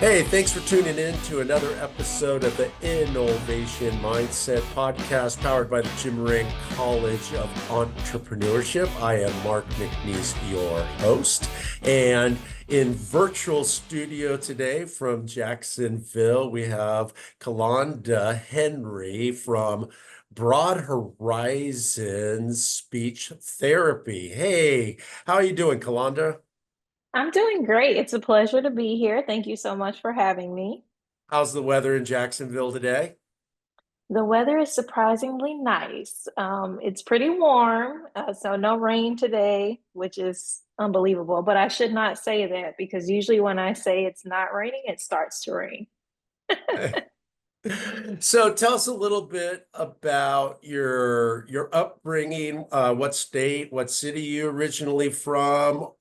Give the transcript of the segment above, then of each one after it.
Hey, thanks for tuning in to another episode of the InNOLEvation Mindset Podcast powered by the Jim Moran College of Entrepreneurship. I am Mark McNees, your host, and in virtual studio today from Jacksonville, we have Calonda Henry from Broad Horizons Speech Therapy. Hey, how are you doing, Calonda? I'm doing great. It's a pleasure to be here. Thank you so much for having me. How's the weather in Jacksonville today? The weather is surprisingly nice. It's pretty warm, so no rain today, which is unbelievable. But I should not say that because usually when I say it's not raining, it starts to rain. So tell us a little bit about your upbringing, what state, what city you originally from.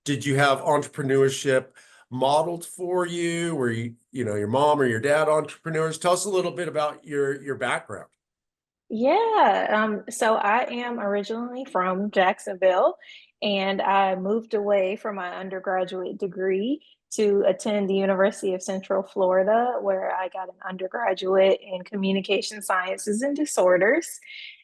Did you have entrepreneurship modeled for you? Were your mom or your dad entrepreneurs? Tell us a little bit about your background. So I am originally from Jacksonville, and I moved away for my undergraduate degree to attend the University of Central Florida, where I got an undergraduate in communication sciences and disorders.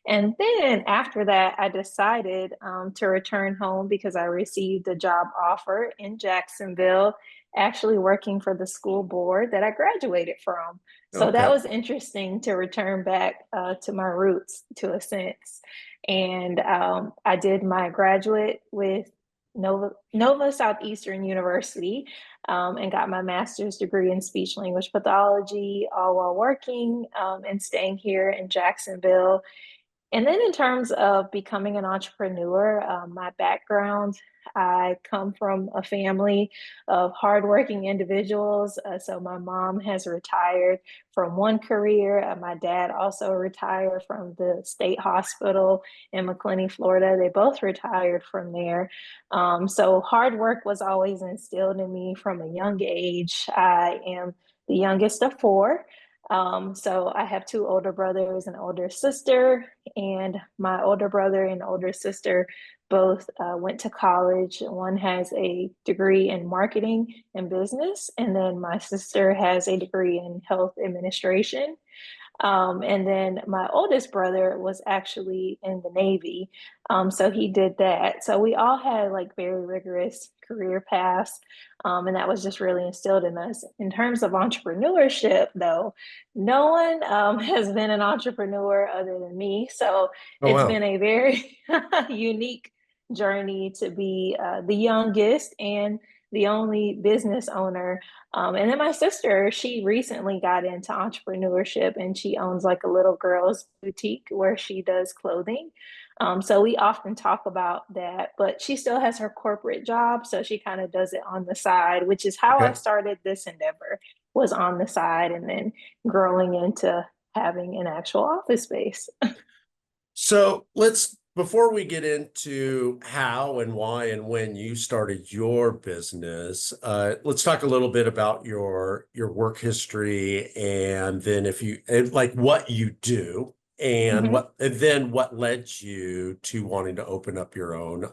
And then after that, I decided to return home because I received a job offer in Jacksonville, actually working for the school board that I graduated from. So that Okay. was interesting to return back to my roots to a sense. And I did my graduate with Nova Southeastern University and got my master's degree in speech language pathology, all while working and staying here in Jacksonville. And then in terms of becoming an entrepreneur, my background, I come from a family of hardworking individuals. So my mom has retired from one career. My dad also retired from the state hospital in McClenny, Florida. They both retired from there. So hard work was always instilled in me from a young age. I am the youngest of four. So I have two older brothers and older sister, and my older brother and older sister both went to college. One has a degree in marketing and business, and then my sister has a degree in health administration. And then my oldest brother was actually in the Navy. So he did that. So we all had like very rigorous career paths. And that was just really instilled in us. In terms of entrepreneurship, though, no one has been an entrepreneur other than me. So Oh, it's wow. been a very unique journey to be the youngest and the only business owner. And then my sister, she recently got into entrepreneurship and she owns like a little girl's boutique where she does clothing. So we often talk about that, but she still has her corporate job. So she kind of does it on the side, which is how I Okay. started this endeavor, was on the side and then growing into having an actual office space. So before we get into how and why and when you started your business, let's talk a little bit about your work history and then if you and like what you do Mhm. and then what led you to wanting to open up your own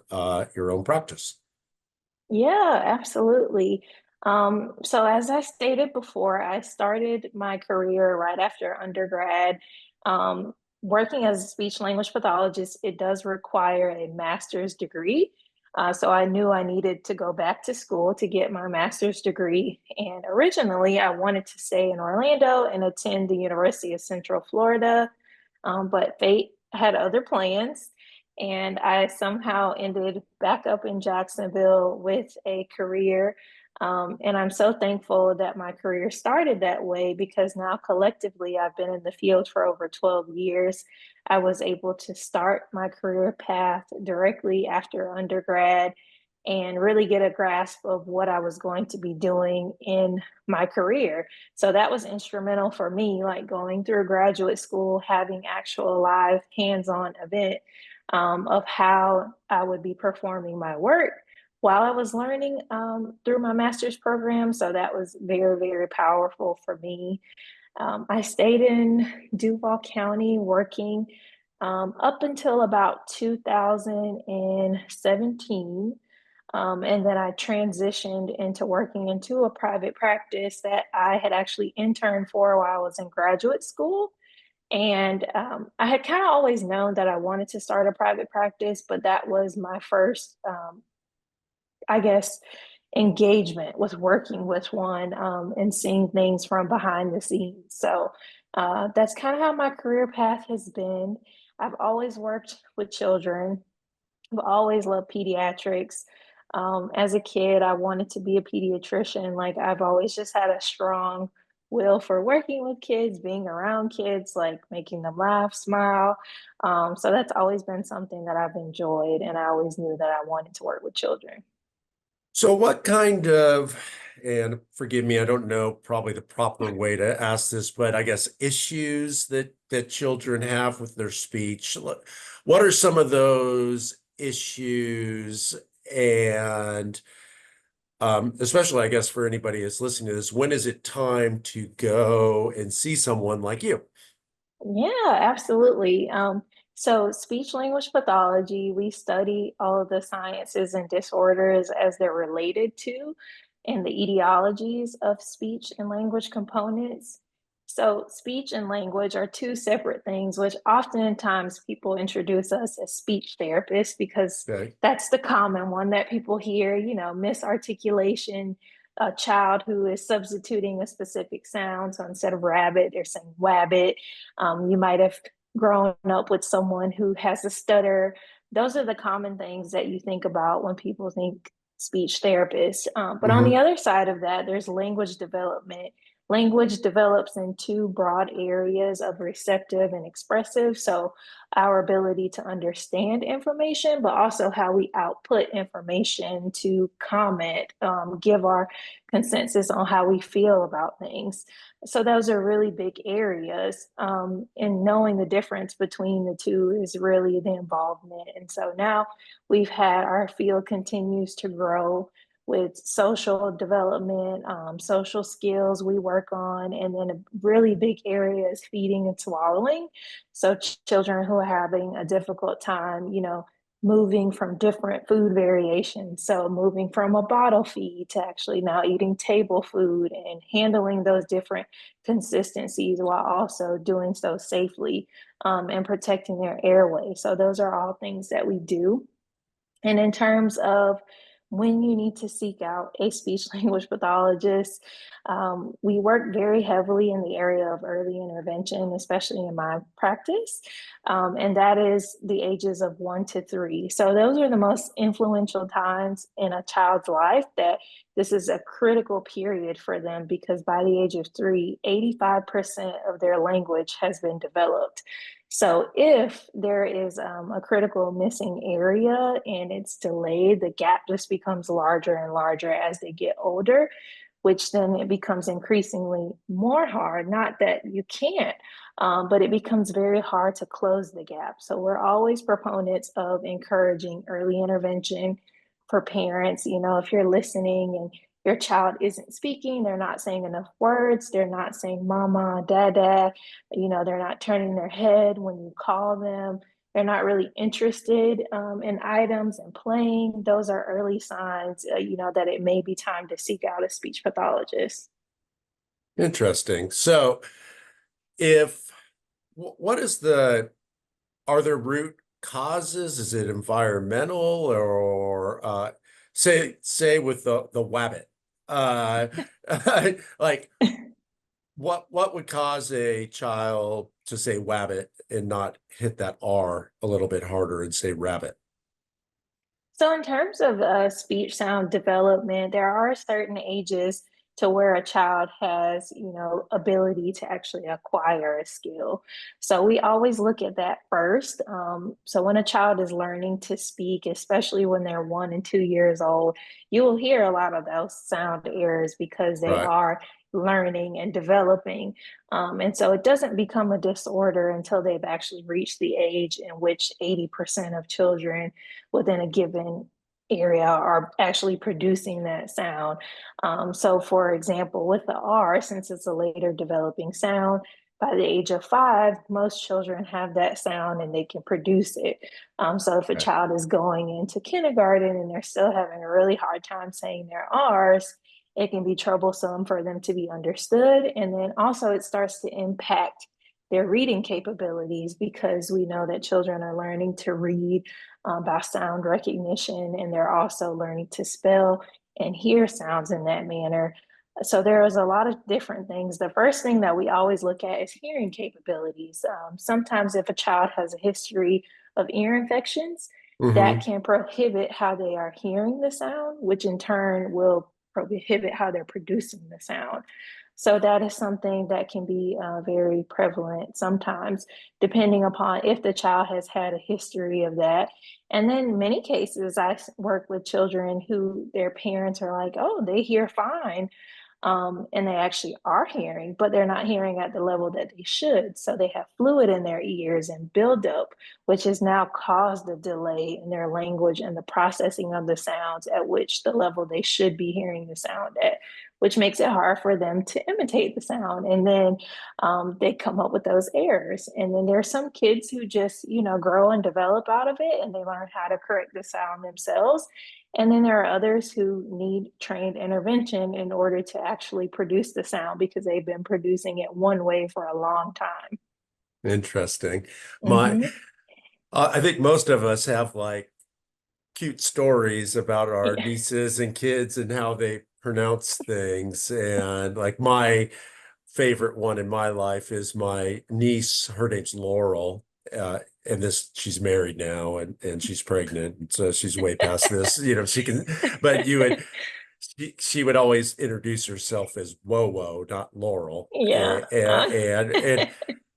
practice. Yeah, absolutely. So as I stated before, I started my career right after undergrad. Um, Working as a speech language pathologist, it does require a master's degree. So I knew I needed to go back to school to get my master's degree. And originally, I wanted to stay in Orlando and attend the University of Central Florida, but fate had other plans. And I somehow ended back up in Jacksonville with a career. And I'm so thankful that my career started that way because now collectively I've been in the field for over 12 years. I was able to start my career path directly after undergrad and really get a grasp of what I was going to be doing in my career. So that was instrumental for me, like going through graduate school, having actual live hands-on event of how I would be performing my work while I was learning through my master's program. So that was very, very powerful for me. I stayed in Duval County working up until about 2017. And then I transitioned into working into a private practice that I had actually interned for while I was in graduate school. And I had kind of always known that I wanted to start a private practice, but that was my first, I guess, engagement with working with one and seeing things from behind the scenes. So that's kind of how my career path has been. I've always worked with children. I've always loved pediatrics. As a kid, I wanted to be a pediatrician. Like I've always just had a strong will for working with kids, being around kids, like making them laugh, smile. So that's always been something that I've enjoyed, and I always knew that I wanted to work with children. So what kind of, and forgive me, I don't know probably the proper way to ask this, but I guess issues that children have with their speech. What are some of those issues? And especially, I guess, for anybody that's listening to this, when is it time to go and see someone like you? Yeah, absolutely. So speech language pathology, we study all of the sciences and disorders as they're related to and the etiologies of speech and language components. So speech and language are two separate things, which oftentimes people introduce us as speech therapists because Okay. that's the common one that people hear, misarticulation, a child who is substituting a specific sound. So instead of rabbit, they're saying wabbit. You might have grown up with someone who has a stutter. Those are the common things that you think about when people think speech therapist. But on the Hmm. other side of that, there's language development. Language develops in two broad areas of receptive and expressive. So, our ability to understand information, but also how we output information to comment, give our consensus on how we feel about things. So those are really big areas. And knowing the difference between the two is really the involvement. And so now we've had our field continues to grow with social development, social skills we work on, and then a really big area is feeding and swallowing. So children who are having a difficult time, moving from different food variations. So moving from a bottle feed to actually now eating table food and handling those different consistencies while also doing so safely and protecting their airway. So those are all things that we do. And in terms of when you need to seek out a speech language pathologist, we work very heavily in the area of early intervention, especially in my practice. And that is the ages of 1 to 3. So those are the most influential times in a child's life that this is a critical period for them because by the age of 3, 85% of their language has been developed. So if there is a critical missing area and it's delayed, the gap just becomes larger and larger as they get older, which then it becomes increasingly more hard. Not that you can't, but it becomes very hard to close the gap. So we're always proponents of encouraging early intervention for parents. If you're listening and your child isn't speaking, they're not saying enough words, they're not saying mama, dada, they're not turning their head when you call them, they're not really interested in items and playing. Those are early signs, that it may be time to seek out a speech pathologist. Interesting. So if what is are there root causes? Is it environmental or say with the wabbit? Uh like what would cause a child to say wabbit and not hit that R a little bit harder and say rabbit? So, in terms of speech sound development, there are certain ages to where a child has, ability to actually acquire a skill. So, we always look at that first. So, when a child is learning to speak, especially when they're 1 and 2 years old, you will hear a lot of those sound errors because they Right. are learning and developing. And so it doesn't become a disorder until they've actually reached the age in which 80% of children within a given area are actually producing that sound. So, for example, with the R, since it's a later developing sound, by the age of 5, most children have that sound and they can produce it. So if a Okay. child is going into kindergarten and they're still having a really hard time saying their R's, it can be troublesome for them to be understood. And then also it starts to impact their reading capabilities, because we know that children are learning to read by sound recognition, and they're also learning to spell and hear sounds in that manner. So there is a lot of different things. The first thing that we always look at is hearing capabilities. Sometimes if a child has a history of ear infections, that Mm-hmm. can prohibit how they are hearing the sound, which in turn will prohibit how they're producing the sound. So that is something that can be very prevalent sometimes, depending upon if the child has had a history of that. And then many cases, I work with children who their parents are like, oh, they hear fine. And they actually are hearing, but they're not hearing at the level that they should. So they have fluid in their ears and buildup, which has now caused a delay in their language and the processing of the sounds at which the level they should be hearing the sound at, which makes it hard for them to imitate the sound. And then they come up with those errors. And then there are some kids who just, grow and develop out of it, and they learn how to correct the sound themselves. And then there are others who need trained intervention in order to actually produce the sound, because they've been producing it one way for a long time. Interesting. My, Mm-hmm. I think most of us have like cute stories about our Yeah. nieces and kids and how they pronounce things. And like my favorite one in my life is my niece. Her name's Laurel. And she's married now and she's pregnant. And so she's way past this, she can, but she would always introduce herself as Wowo, not Laurel. Yeah.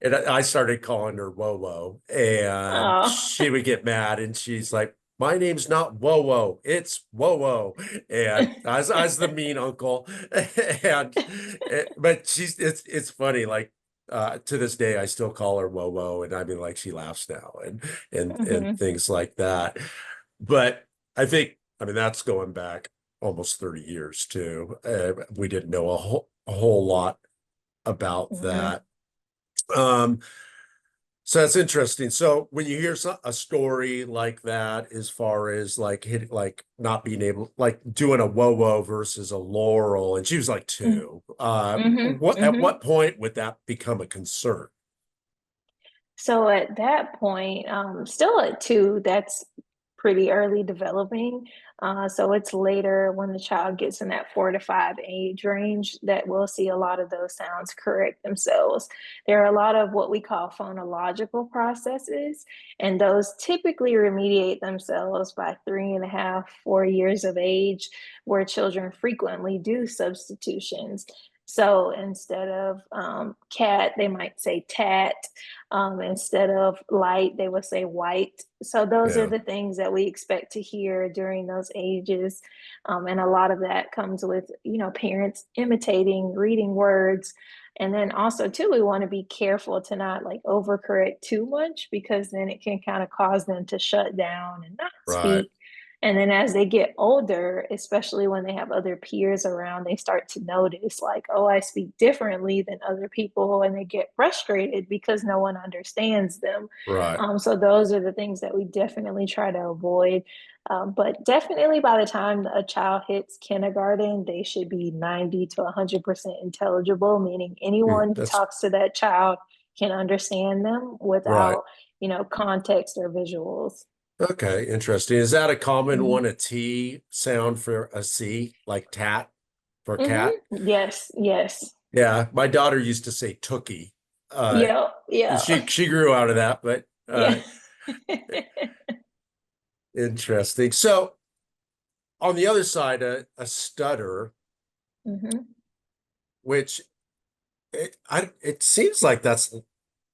And I started calling her Wowo, and Oh. she would get mad, and she's like, "My name's not Wowo, it's Wowo." And I was the mean uncle, and but it's funny, like to this day I still call her Wowo, and I mean like she laughs now and Hmm. things like that. But I mean that's going back almost 30 years too. We didn't know a whole lot about Hmm. that. Um, so that's interesting. So when you hear a story like that, as far as like not being able, like doing a whoa versus a laurel, and she was like two, Hmm. at Hmm. what point would that become a concern? So at that point, still at 2, that's pretty early developing. So it's later when the child gets in that 4 to 5 age range that we'll see a lot of those sounds correct themselves. There are a lot of what we call phonological processes, and those typically remediate themselves by 3.5, 4 years of age, where children frequently do substitutions. So instead of cat, they might say tat. Instead of light, they would say white. So those are Yeah, the things that we expect to hear during those ages. And a lot of that comes with, parents imitating, reading words. And then also too, we want to be careful to not like overcorrect too much, because then it can kind of cause them to shut down and not right, speak. And then as they get older, especially when they have other peers around, they start to notice like, oh, I speak differently than other people. And they get frustrated because no one understands them. right. So those are the things that we definitely try to avoid. But definitely by the time a child hits kindergarten, they should be 90 to 100% intelligible, meaning anyone who That's talks to that child can understand them right. without, context or visuals. Okay, interesting. Is that a common Mm-hmm. one, a T sound for a C, like tat for cat? Mm-hmm. Yes, yes. Yeah, my daughter used to say Tookie. Uh, Yeah, yeah, she grew out of that, but yeah. interesting. So on the other side, a stutter, Hmm. which it seems like that's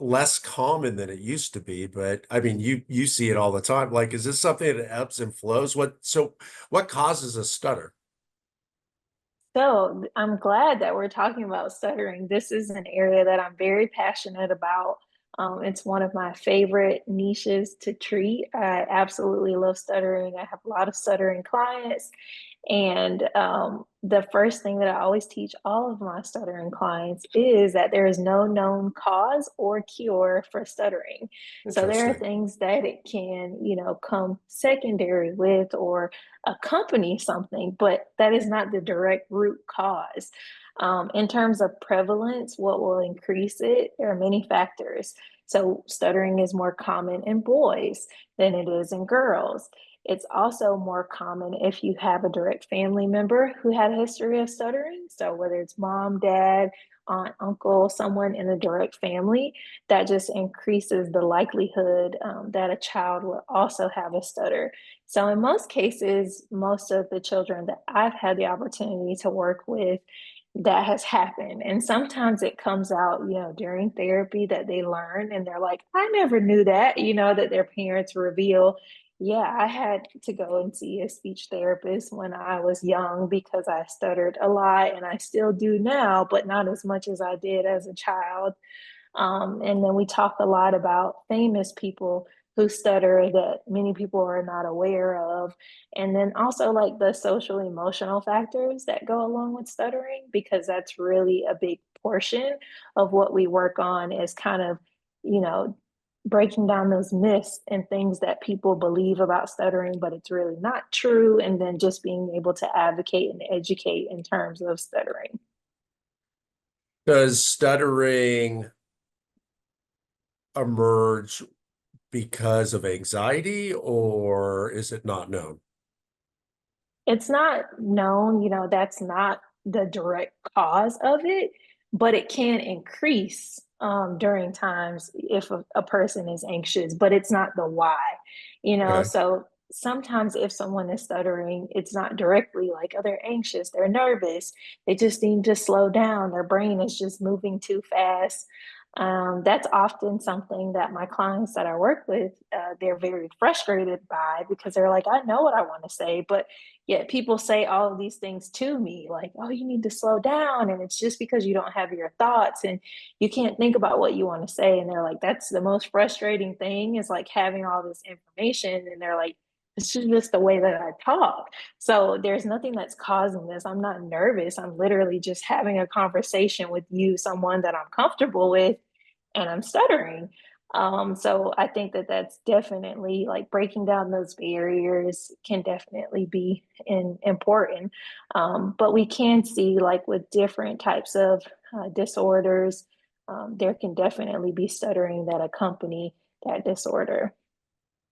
less common than it used to be, but I mean you see it all the time. Like, is this something that ebbs and flows? What causes a stutter? So I'm glad that we're talking about stuttering. This is an area that I'm very passionate about. It's one of my favorite niches to treat. I absolutely love stuttering. I have a lot of stuttering clients. And the first thing that I always teach all of my stuttering clients is that there is no known cause or cure for stuttering. So there are Interesting. things that it can, come secondary with or accompany something, but that is not the direct root cause. In terms of prevalence, what will increase it? There are many factors. So stuttering is more common in boys than it is in girls. It's also more common if you have a direct family member who had a history of stuttering. So whether it's mom, dad, aunt, uncle, someone in the direct family, that just increases the likelihood that a child will also have a stutter. So in most cases, most of the children that I've had the opportunity to work with, that has happened. And sometimes it comes out, during therapy that they learn and they're like, I never knew that, that their parents reveal, yeah, I had to go and see a speech therapist when I was young because I stuttered a lot and I still do now, but not as much as I did as a child. And then we talk a lot about famous people who stutter that many people are not aware of. And then also like the social emotional factors that go along with stuttering, because that's really a big portion of what we work on is kind of, you know, breaking down those myths and things that people believe about stuttering, but it's really not true. And then just being able to advocate and educate in terms of stuttering. Does stuttering emerge because of anxiety, or is it not known? It's not known, that's not the direct cause of it, but it can increase during times if a person is anxious, but it's not the why, Okay. So sometimes if someone is stuttering, it's not directly like, oh, they're anxious, they're nervous, they just need to slow down, their brain is just moving too fast. That's often something that my clients that I work with, they're very frustrated by because they're like, I know what I want to say, but yet people say all of these things to me, like, oh, you need to slow down. And it's just because you don't have your thoughts and you can't think about what you want to say. And they're like, that's the most frustrating thing is like having all this information. And they're like, it's just the way that I talk. So there's nothing that's causing this. I'm not nervous. I'm literally just having a conversation with you, someone that I'm comfortable with, and I'm stuttering. So I think that that's definitely like breaking down those barriers can definitely be important. But we can see like with different types of disorders, there can definitely be stuttering that accompany that disorder.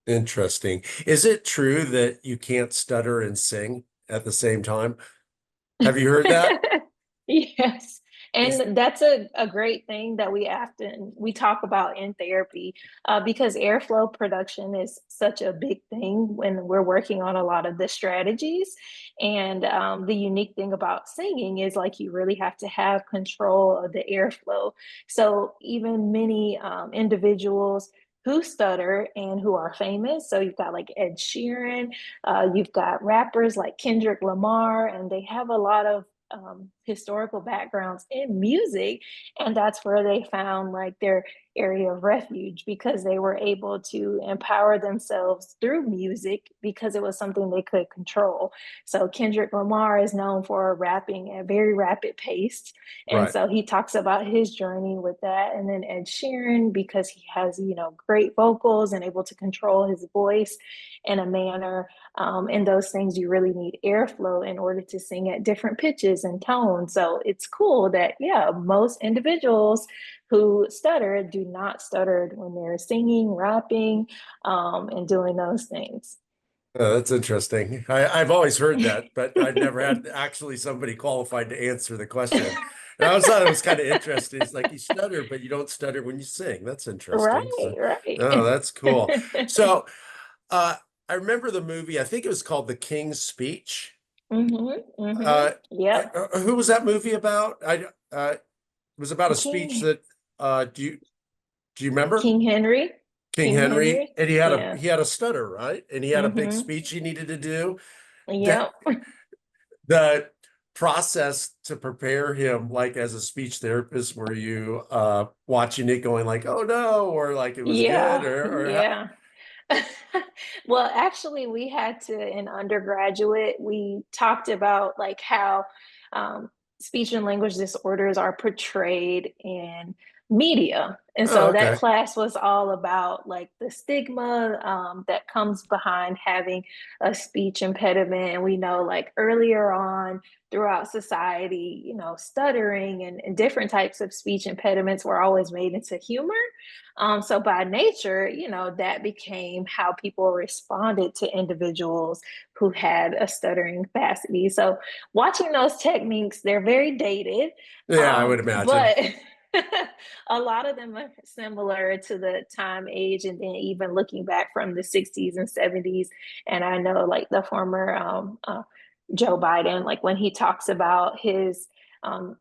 Interesting. Is it true that you can't stutter and sing at the same time? Have you heard that? Yes. Is And that's a great thing that we talk about in therapy because airflow production is such a big thing when we're working on a lot of the strategies. And the unique thing about singing is like you really have to have control of the airflow. So even many individuals who stutter and who are famous. So you've got like Ed Sheeran, you've got rappers like Kendrick Lamar, and they have a lot of historical backgrounds in music, and that's where they found like their area of refuge because they were able to empower themselves through music because it was something they could control. So Kendrick Lamar is known for rapping at a very rapid pace, and right. so he talks about his journey with that. And then Ed Sheeran, because he has great vocals and able to control his voice in a manner, and those things you really need airflow in order to sing at different pitches and tones. So it's cool that, yeah, most individuals who stutter do not stutter when they're singing, rapping, and doing those things. That's interesting. I've always heard that, but I've never had actually somebody qualified to answer the question. And I always thought it was kind of interesting. It's like you stutter, but you don't stutter when you sing. That's interesting. Right, So, oh, right. that's cool. So, uh, I remember the movie, I think it was called The King's Speech. Uh, Yep. who was that movie about? It was about a speech King that, do you remember? King Henry. King King Henry, Henry. and Yeah. he had a stutter, right? And he had a big Mm-hmm. speech he needed to do. That Yep. the process to prepare him, like as a speech therapist, were you watching it going like, oh no, or like it was good, Yeah. or Yeah. Well, actually, we had to, in undergraduate, we talked about like how um, speech and language disorders are portrayed in media. And Oh, so that okay. class was all about like the stigma that comes behind having a speech impediment. And we know like earlier on throughout society, stuttering and different types of speech impediments were always made into humor. So by nature, that became how people responded to individuals who had a stuttering capacity. So watching those techniques, they're very dated, Yeah, I would imagine. but a lot of them are similar to the time age, and then even looking back from the 60s and 70s. And I know like the former Joe Biden, like when he talks about his um,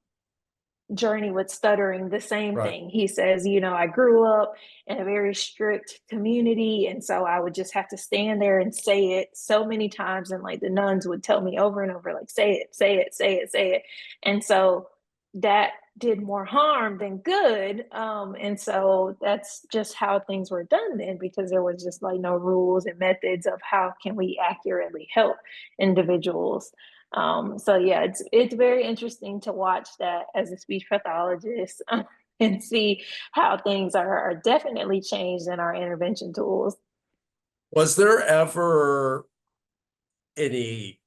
journey with stuttering, the same Right. thing. He says, I grew up in a very strict community. And so I would just have to stand there and say it so many times. And like the nuns would tell me over and over, like, say it, say it, say it, say it. And so that did more harm than good. And so that's just how things were done then, because there was just like no rules and methods of how can we accurately help individuals. So yeah, it's very interesting to watch that as a speech pathologist and see how things are definitely changed in our intervention tools. Was there ever any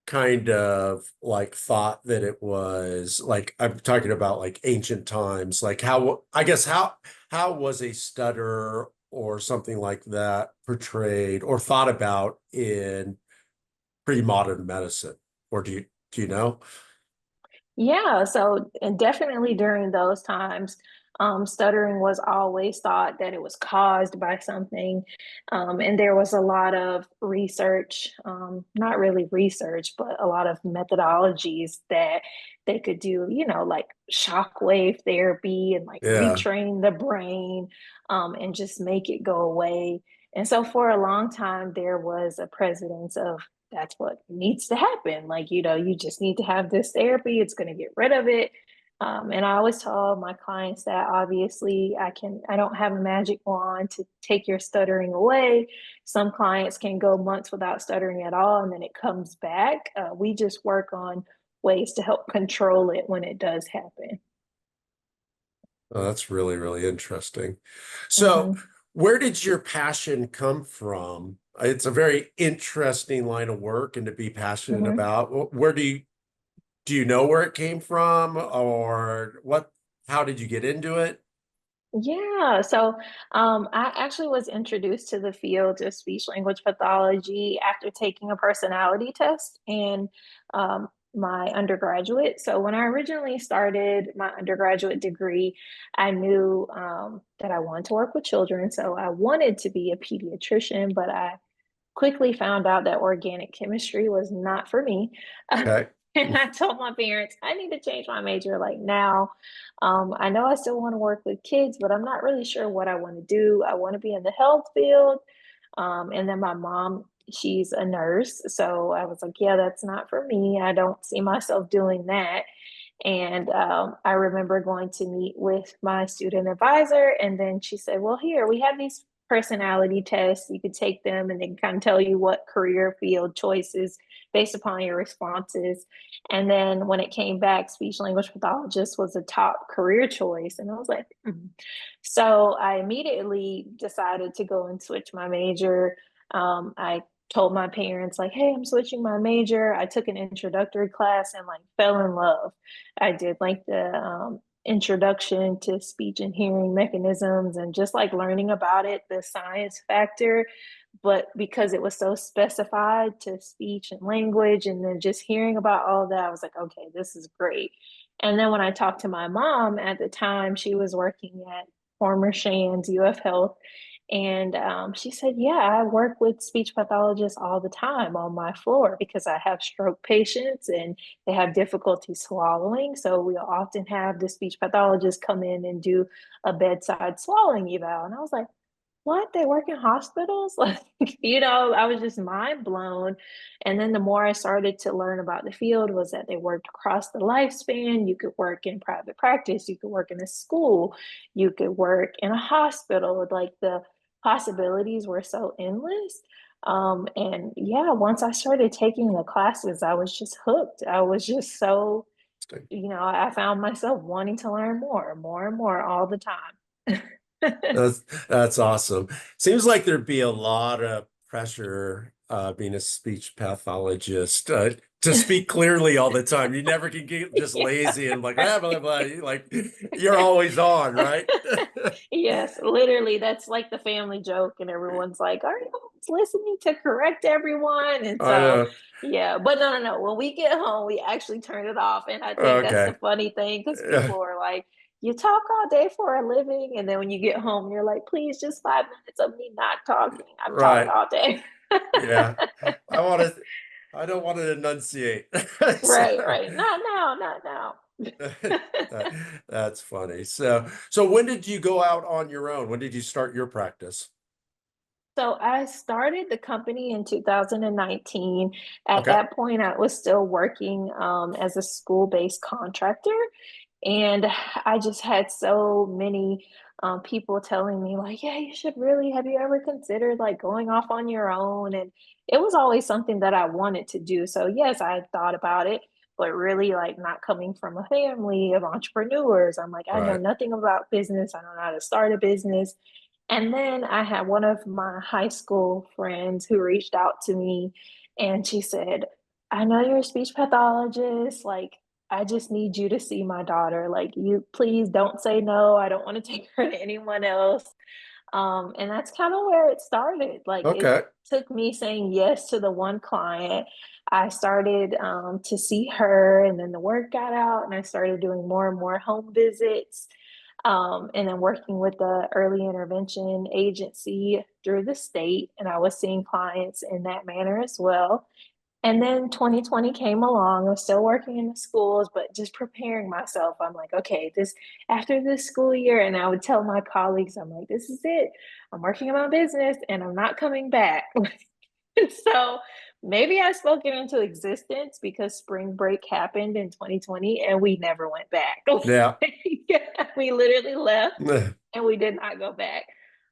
kind of like thought that it was like I'm talking about like ancient times, like how I guess how was a stutter or something like that portrayed or thought about in pre-modern medicine? Or do you know? Yeah, so and definitely during those times, stuttering was always thought that it was caused by something. And there was a lot of research, not really research, but a lot of methodologies that they could do, like shockwave therapy and like Yeah. retrain the brain, and just make it go away. And so for a long time, there was a precedence of that's what needs to happen. Like, you just need to have this therapy. It's going to get rid of it. And I always tell my clients that obviously I don't have a magic wand to take your stuttering away. Some clients can go months without stuttering at all, and then it comes back. We just work on ways to help control it when it does happen. Oh, that's really, really interesting. So, Mhm. where did your passion come from? It's a very interesting line of work and to be passionate Mhm. about. Where do you know where it came from or how did you get into it? Yeah, so I actually was introduced to the field of speech language pathology after taking a personality test in my undergraduate. So when I originally started my undergraduate degree, I knew that I wanted to work with children. So I wanted to be a pediatrician, but I quickly found out that organic chemistry was not for me. Okay. And I told my parents, I need to change my major like now. I know I still want to work with kids, but I'm not really sure what I want to do. I want to be in the health field. And then my mom, she's a nurse. So I was like, yeah, that's not for me. I don't see myself doing that. And I remember going to meet with my student advisor, and then she said, well, here, we have these personality tests. You could take them, and they can kind of tell you what career field choices based upon your responses. And then when it came back, speech language pathologist was a top career choice. And I was like, hmm. So I immediately decided to go and switch my major. I told my parents, like, hey, I'm switching my major. I took an introductory class and like fell in love. I did like the introduction to speech and hearing mechanisms and just like learning about it, the science factor. But because it was so specified to speech and language, and then just hearing about all of that, I was like, okay, this is great. And then when I talked to my mom at the time, she was working at former Shands UF Health. And she said, yeah, I work with speech pathologists all the time on my floor because I have stroke patients and they have difficulty swallowing. So we often have the speech pathologist come in and do a bedside swallowing eval. And I was like, what? They work in hospitals? Like, I was just mind blown. And then the more I started to learn about the field was that they worked across the lifespan. You could work in private practice, you could work in a school, you could work in a hospital. Like the possibilities were so endless. And yeah, once I started taking the classes, I was just hooked. I was just so, I found myself wanting to learn more and more all the time. That's awesome. Seems like there'd be a lot of pressure being a speech pathologist to speak clearly all the time. You never can get just lazy and like blah, blah, blah. Like you're always on, right? Yes, literally, that's like the family joke, and everyone's like, "Are you always listening to correct everyone?" And I so, know. yeah, but no, no, no. When we get home, we actually turn it off, and I think that's the Okay. funny thing because people are like, "You talk all day for a living," and then when you get home, you're like, "Please, just 5 minutes of me not talking. I've talked Right. all day." Yeah. I want to, I don't want to enunciate. Right, So right. Not now, not now. that, that's funny. So when did you go out on your own? When did you start your practice? So I started the company in 2019. At Okay. that point, I was still working as a school-based contractor. And I just had so many people telling me, like, yeah, you should really, have you ever considered like going off on your own? And it was always something that I wanted to do. So, yes, I had thought about it, but really, like, not coming from a family of entrepreneurs. I'm like, I know Right. nothing about business. I don't know how to start a business. And then I had one of my high school friends who reached out to me and she said, I know you're a speech pathologist. Like, I just need you to see my daughter. Like, you please don't say no. I don't want to take her to anyone else. And that's kind of where it started. Like, it Okay. took me saying yes to the one client. I started to see her, and then the word got out, and I started doing more and more home visits. And then working with the early intervention agency through the state, and I was seeing clients in that manner as well. And then 2020 came along. I was still working in the schools, but just preparing myself. I'm like, okay, this after this school year, and I would tell my colleagues, I'm like, this is it. I'm working on my business and I'm not coming back. So maybe I spoke it into existence because spring break happened in 2020 and we never went back. Yeah. We literally left and we did not go back.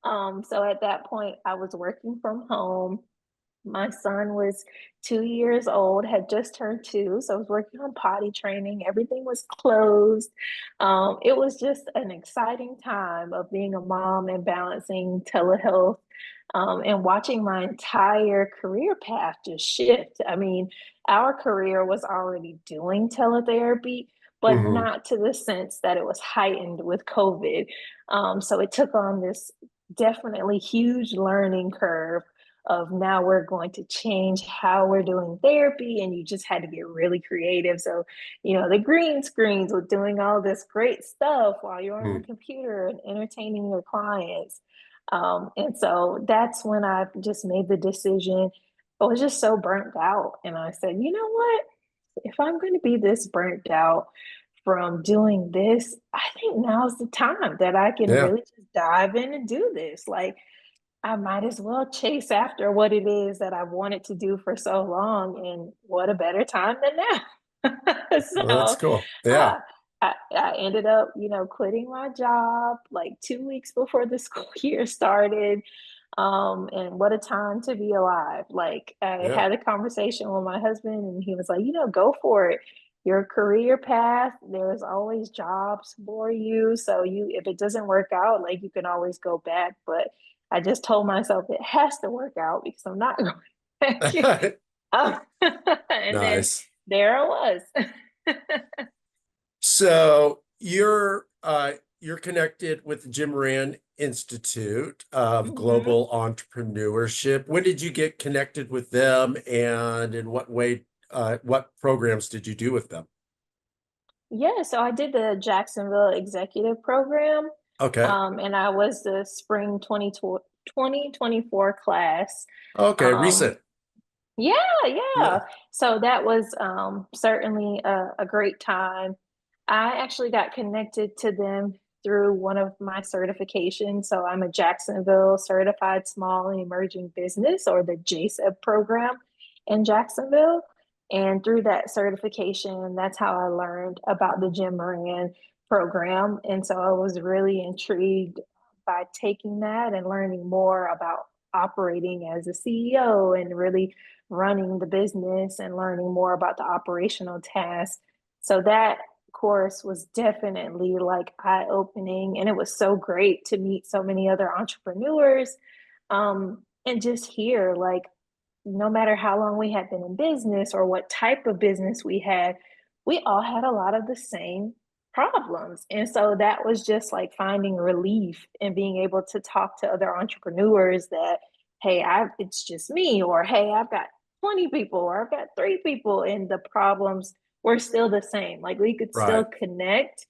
So at that point, I was working from home. My son was 2 years old, had just turned two, so I was working on potty training. Everything was closed. It was just an exciting time of being a mom and balancing telehealth, and watching my entire career path just shift. I mean, our career was already doing teletherapy, but Hmm. not to the sense that it was heightened with COVID. So it took on this definitely huge learning curve of now we're going to change how we're doing therapy, and you just had to get really creative. So, the green screens with doing all this great stuff while you're on the computer and entertaining your clients. And so that's when I just made the decision. I was just so burnt out, and I said, you know what, if I'm going to be this burnt out from doing this, I think now's the time that I can Yeah. really just dive in and do this. Like, I might as well chase after what it is that I've wanted to do for so long, and what a better time than now. Well, that's So, cool. Yeah. uh, I ended up, quitting my job like 2 weeks before the school year started. And what a time to be alive. Like, I Yeah. had a conversation with my husband, and he was like, go for it. Your career path, there's always jobs for you. So if it doesn't work out, like, you can always go back. But I just told myself it has to work out because I'm not going back. And then Nice. there I was. So you're connected with the Jim Moran Institute of Mhm. Global Entrepreneurship. When did you get connected with them, and in what way, what programs did you do with them? Yeah, so I did the Jacksonville executive program, Okay. and I was the spring 2024 class. Okay, Um, recent. yeah, Yeah. yeah. So that was certainly a great time. I actually got connected to them through one of my certifications. So I'm a Jacksonville Certified Small and Emerging Business, or the JSEB program in Jacksonville. And through that certification, that's how I learned about the Jim Moran program. And so I was really intrigued by taking that and learning more about operating as a CEO and really running the business and learning more about the operational tasks. So that course was definitely like eye-opening, and it was so great to meet so many other entrepreneurs, and just hear like no matter how long we had been in business or what type of business we all had a lot of the same problems. And so that was just like finding relief and being able to talk to other entrepreneurs that, hey, it's just me, or hey, I've got 20 people, or I've got 3 people, and the problems were still the same. Like we could still Right. connect.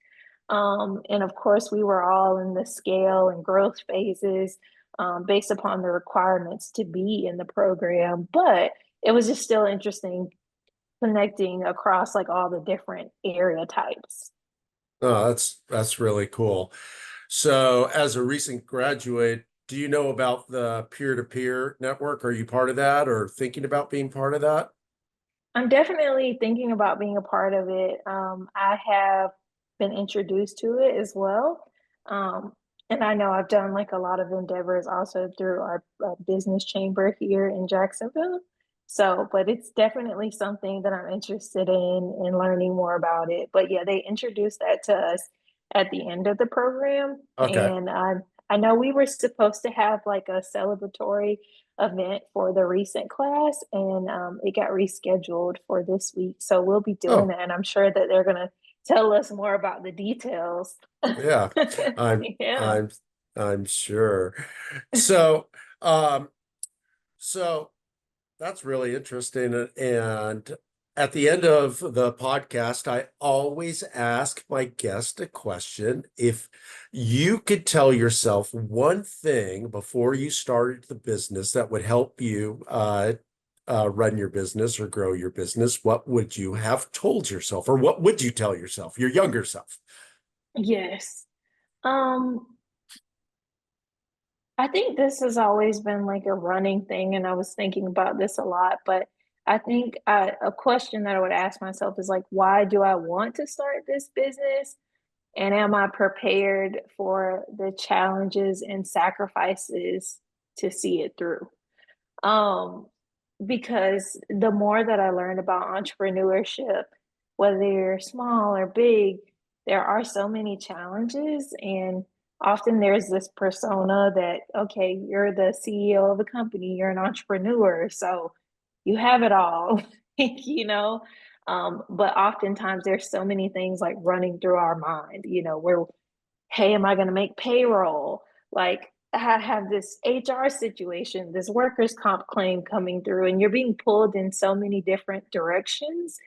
And of course, we were all in the scale and growth phases based upon the requirements to be in the program. But it was just still interesting connecting across like all the different area types. Oh, that's really cool. So, as a recent graduate, do you know about the peer-to-peer network? Are you part of that or thinking about being part of that? I'm definitely thinking about being a part of it. I have been introduced to it as well. Um, and I know I've done like a lot of endeavors also through our business chamber here in Jacksonville. So, but it's definitely something that I'm interested in learning more about it. But yeah, they introduced that to us at the end of the program. Okay. And I know we were supposed to have like a celebratory event for the recent class, and it got rescheduled for this week. So we'll be doing Oh, that, and I'm sure that they're going to tell us more about the details. yeah. I'm Yeah. I'm I'm sure. So, um, so that's really interesting. And at the end of the podcast, I always ask my guest a question. If you could tell yourself one thing before you started the business that would help you run your business or grow your business, what would you have told yourself, or what would you tell yourself, your younger self? Yes. Um, I think this has always been like a running thing, and I was thinking about this a lot, but I think a question that I would ask myself is like, why do I want to start this business? And am I prepared for the challenges and sacrifices to see it through? Um, because the more that I learned about entrepreneurship, whether you're small or big, there are so many challenges. And often there's this persona that, okay, you're the CEO of a company, you're an entrepreneur, so you have it all, you know? But oftentimes there's so many things like running through our mind, where hey, am I going to make payroll? Like, I have this HR situation, this workers' comp claim coming through, and you're being pulled in so many different directions.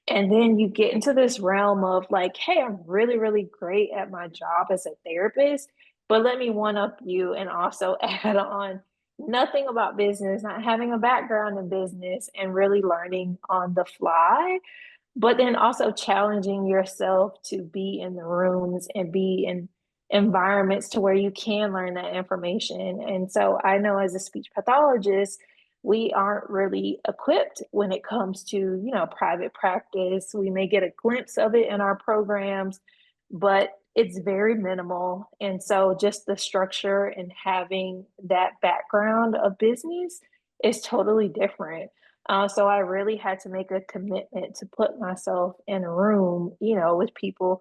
And then you get into this realm of like, hey, I'm really, really great at my job as a therapist, but let me one up you and also add on nothing about business, not having a background in business, and really learning on the fly, but then also challenging yourself to be in the rooms and be in environments to where you can learn that information. And so I know as a speech pathologist, we aren't really equipped when it comes to, private practice. We may get a glimpse of it in our programs, but it's very minimal. And so just the structure and having that background of business is totally different. So I really had to make a commitment to put myself in a room, with people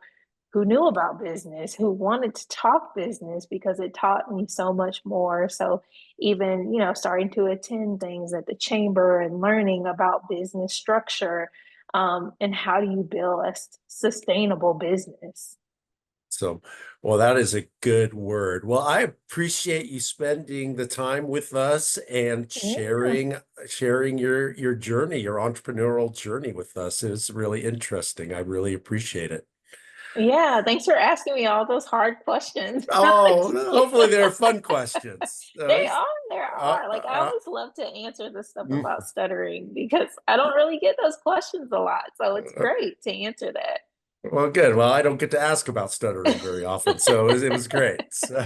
who knew about business, who wanted to talk business because it taught me so much more. So even, starting to attend things at the chamber and learning about business structure, and how do you build a sustainable business. So, well, that is a good word. Well, I appreciate you spending the time with us and Yeah. sharing your journey, your entrepreneurial journey with us. It's really interesting. I really appreciate it. Yeah. Thanks for asking me all those hard questions. Oh, hopefully they're fun questions. They are, there Uh, are. Like I uh, always love to answer the stuff mm, about stuttering because I don't really get those questions a lot. So it's uh, great to answer that. well, good. Well, I don't get to ask about stuttering very often, so it was great. So,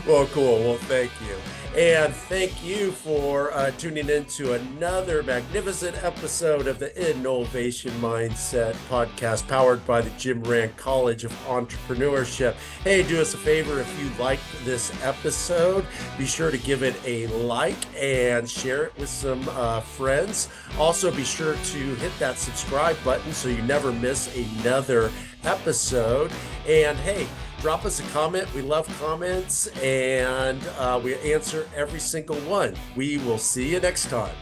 well, cool. Well, thank you. And thank you for tuning in to another magnificent episode of the InNOLEvation Mindset Podcast, powered by the Jim Moran College of Entrepreneurship. Hey, do us a favor, if you liked this episode, be sure to give it a like and share it with some friends. Also, be sure to hit that subscribe button so you never miss another episode. And hey, drop us a comment. We love comments, and we answer every single one. We will see you next time.